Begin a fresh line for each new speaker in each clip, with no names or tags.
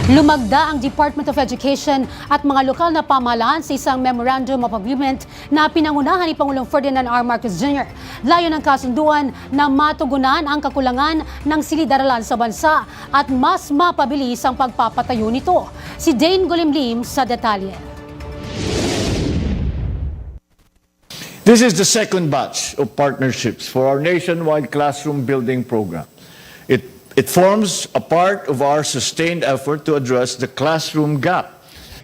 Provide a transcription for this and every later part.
Lumagda ang Department of Education at mga lokal na pamahalaan sa isang Memorandum of Agreement na pinangunahan ni Pangulong Ferdinand R. Marcos Jr. Layo ng kasunduan na matugunan ang kakulangan ng silid-aralan sa bansa at mas mapabilis ang pagpapatayo nito. Si Dane Golimlim sa detalye.
This is the second batch of partnerships for our nationwide classroom building program. It forms a part of our sustained effort to address the classroom gap.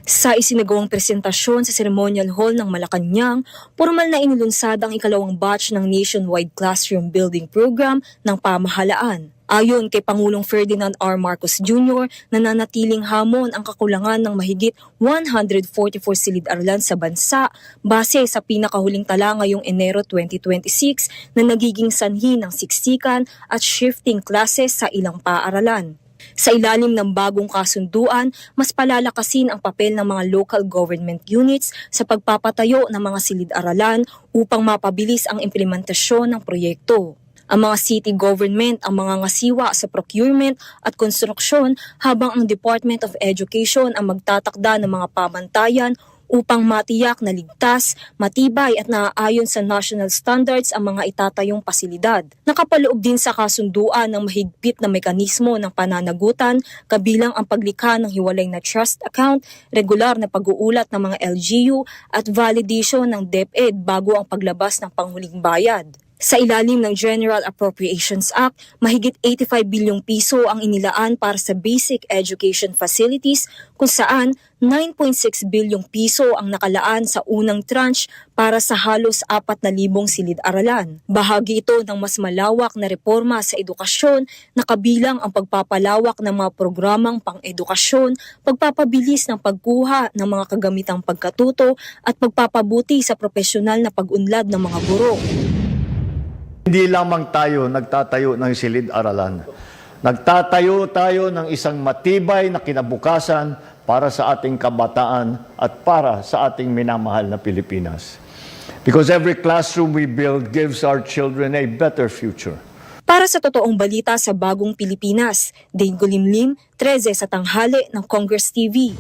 Sa isinagawang presentasyon sa Ceremonial Hall ng Malacanang, formal na inilunsad ang ikalawang batch ng nationwide classroom building program ng pamahalaan. Ayon kay Pangulong Ferdinand R. Marcos Jr., nananatiling hamon ang kakulangan ng mahigit 144 silid-aralan sa bansa base sa pinakahuling tala ngayong Enero 2026 na nagiging sanhi ng siksikan at shifting classes sa ilang paaralan. Sa ilalim ng bagong kasunduan, mas palalakasin ang papel ng mga local government units sa pagpapatayo ng mga silid-aralan upang mapabilis ang implementasyon ng proyekto. Ang mga city government ang mga ngasiwa sa procurement at konstruksyon habang ang Department of Education ang magtatakda ng mga pamantayan upang matiyak na ligtas, matibay at naaayon sa national standards ang mga itatayong pasilidad. Nakapaloob din sa kasunduan ng mahigpit na mekanismo ng pananagutan kabilang ang paglikha ng hiwalay na trust account, regular na pag-uulat ng mga LGU at validation ng DepEd bago ang paglabas ng panghuling bayad. Sa ilalim ng General Appropriations Act, mahigit 85 bilyong piso ang inilaan para sa basic education facilities kung saan 9.6 bilyong piso ang nakalaan sa unang tranche para sa halos 4,000 silid-aralan. Bahagi ito ng mas malawak na reforma sa edukasyon na kabilang ang pagpapalawak ng mga programang pang-edukasyon, pagpapabilis ng pagkuha ng mga kagamitang pagkatuto at pagpapabuti sa profesional na pag-unlad ng mga guro.
Hindi lamang tayo nagtatayo ng silid-aralan. Nagtatayo tayo ng isang matibay na kinabukasan para sa ating kabataan at para sa ating minamahal na Pilipinas. Because every classroom we build gives our children a better future.
Para sa totoong balita sa Bagong Pilipinas, Dane Golimlim, 13 sa tanghali ng Congress TV.